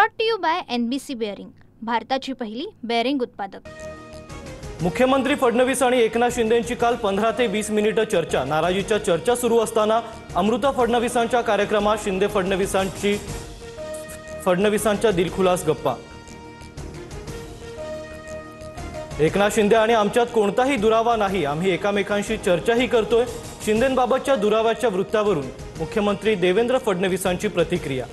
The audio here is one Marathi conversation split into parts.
Brought to you by NBC bearing, भारताची पहिली बेअरिंग उत्पादक। मुख्यमंत्री फडणवीस आणि एकनाथ शिंदेंची काल 15 ते 20 मिनिटे चर्चा। नाराजीच्या चर्चा सुरू असताना अमृता फडणवीसांच्या कार्यक्रमात शिंदे फडणवीसांच्या दिलखुलास गप्पा। एकनाथ शिंदे आणि आमच्यात कोणताही दुरावा नाही, आम्ही एकमेकांशी चर्चाही करतोय। शिंदेंबाबतच्या दुराव्याच्या वृत्तावरून मुख्यमंत्री देवेंद्र फडणवीसांची प्रतिक्रिया।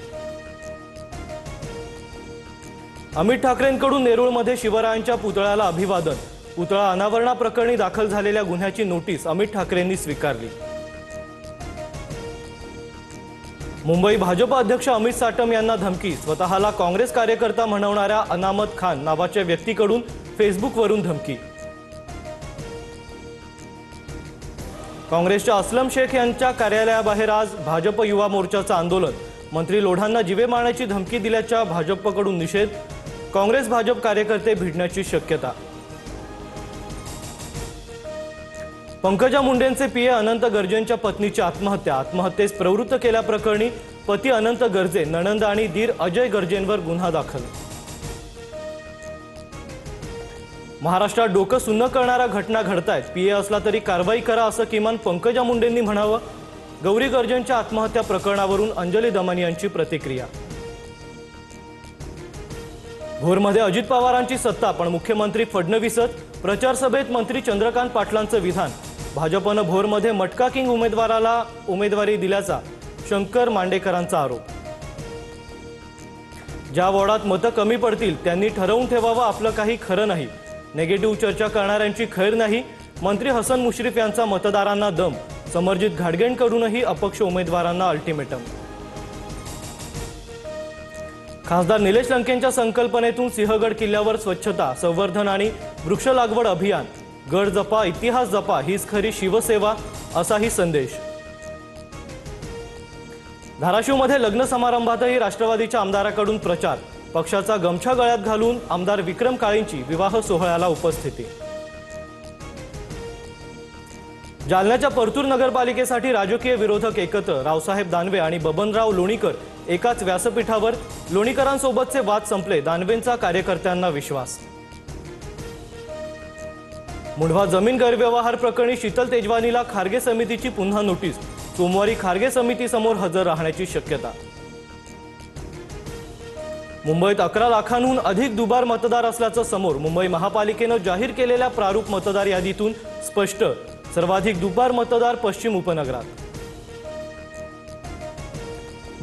अमित ठाकरेंकडून नेरूळमध्ये शिवरायांच्या पुतळ्याला अभिवादन। पुतळा अनावरणाप्रकरणी दाखल झालेल्या गुन्ह्याची नोटीस अमित ठाकरेंनी स्वीकारली। मुंबई भाजप अध्यक्ष अमित साटम यांना धमकी। स्वतःला काँग्रेस कार्यकर्ता म्हणवणाऱ्या अनामत खान नावाच्या व्यक्तीकडून फेसबुकवरून धमकी। काँग्रेसच्या असलम शेख यांच्या कार्यालयाबाहेर आज भाजप युवा मोर्चाचं आंदोलन। मंत्री लोढांना जीवे मारण्याची धमकी दिल्याच्या भाजपकडून निषेध। काँग्रेस भाजप कार्यकर्ते भिडण्याची शक्यता। पंकजा मुंडेंचे पीए अनंत गर्जेंच्या पत्नीची आत्महत्या। आत्महत्येस प्रवृत्त केल्याप्रकरणी पती अनंत गर्जे, नणंद आणि दीर अजय गर्जेंवर गुन्हा दाखल। महाराष्ट्रात डोकं सुन्न करणाऱ्या घटना घडतायत। पीए असला तरी कारवाई करा असं किमान पंकजा मुंडेंनी म्हणावं। गौरी गर्जेंच्या आत्महत्या प्रकरणावरून अंजली दमन यांची प्रतिक्रिया। भोरमध्ये अजित पवारांची सत्ता पण मुख्यमंत्री फडणवीसच। प्रचार सभेत मंत्री चंद्रकांत पाटलांचं विधान। भाजपनं भोरमध्ये मटका किंग उमेदवाराला उमेदवारी दिल्याचा शंकर मांडेकरांचा आरोप। ज्या वॉर्डात मतं कमी पडतील त्यांनी ठरवून ठेवावं, आपलं काही खरं नाही। नेगेटिव्ह चर्चा करणाऱ्यांची खैर नाही। मंत्री हसन मुश्रीफ यांचा मतदारांना दम। समर्जित घाटगेंकडूनही अपक्ष उमेदवारांना अल्टिमेटम। खासदार निलेश लंकेंच्या संकल्पनेतून सिंहगड किल्ल्यावर स्वच्छता, संवर्धन आणि वृक्ष लागवड अभियान। गड जपा, इतिहास जपा, हीच खरी शिवसेवा असाही संदेश। धाराशिवमध्ये लग्न समारंभातही राष्ट्रवादीच्या आमदाराकडून प्रचार। पक्षाचा गमछा गळ्यात घालून आमदार विक्रम काळेंची विवाह सोहळ्याला उपस्थिती। जालन्याच्या परतूर नगरपालिकेसाठी राजकीय विरोधक एकत्र। रावसाहेब दानवे आणि बबनराव लोणीकर एकाच व्यासपीठावर। लोणीकरांसोबतचे वाद संपले, दानवेंचा कार्यकर्त्यांना विश्वास। मुंढवा जमीन गैरव्यवहार प्रकरणी शीतल तेजवानीला खारगे समितीची पुन्हा नोटीस। सोमवारी खारगे समितीसमोर हजर राहण्याची शक्यता। मुंबईत 11 लाखांहून अधिक दुबार मतदार असल्याचं समोर। मुंबई महापालिकेनं जाहीर केलेल्या प्रारूप मतदार यादीतून स्पष्ट। सर्वाधिक दुबार मतदार पश्चिम उपनगरात।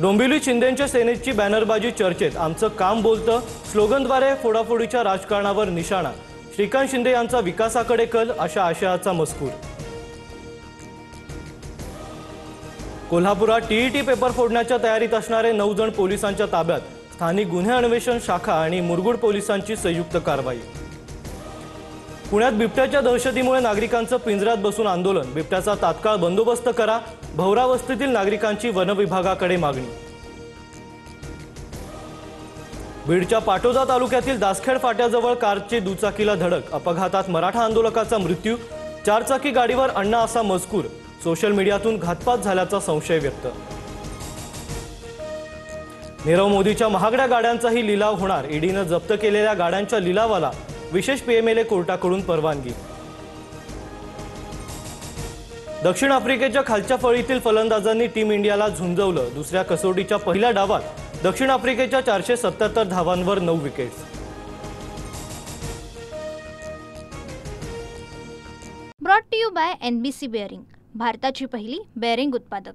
डोंबिवलीत शिंदेंच्या सेनेची बॅनरबाजी चर्चेत। आमचं काम बोलतं स्लोगनद्वारे फोडाफोडीच्या राजकारणावर निशाणा। श्रीकांत शिंदे यांचा विकासाकडे कल अशा आशयाचा मजकूर। कोल्हापुरात टीईटी पेपर फोडण्याच्या तयारीत असणारे 9 जण पोलिसांच्या ताब्यात। स्थानिक गुन्हे अन्वेषण शाखा आणि मुरगुड पोलिसांची संयुक्त कारवाई। पुण्यात बिबट्याच्या दहशतीमुळे नागरिकांचं पिंजऱ्यात बसून आंदोलन। बिबट्याचा तात्काळ बंदोबस्त करा, भौरा वस्तीतील नागरिकांची वनविभागाकडे मागणी। बीडच्या पाटोदा तालुक्यातील दासखेड फाट्याजवळ कारची दुचाकीला धडक। अपघातात मराठा आंदोलकाचा मृत्यू। 4 चाकी गाडीवर अण्णा असा मजकूर। सोशल मीडियातून घातपात झाल्याचा संशय व्यक्त। नीरव मोदीच्या महागड्या गाड्यांचाही लिलाव होणार। ईडीनं जप्त केलेल्या गाड्यांच्या लिलावाला विशेष पीएमएलए कोर्टाकडून परवानगी। दक्षिण आफ्रिकेच्या खालच्या फळीतील फलंदाजांनी टीम इंडियाला झुंजवलं। दुसऱ्या कसोटीच्या पहिल्या डावात दक्षिण आफ्रिकेच्या 477 धावांवर 9 wickets. Brought to you by NBC bearing, भारताची पहिली बेअरिंग उत्पादक।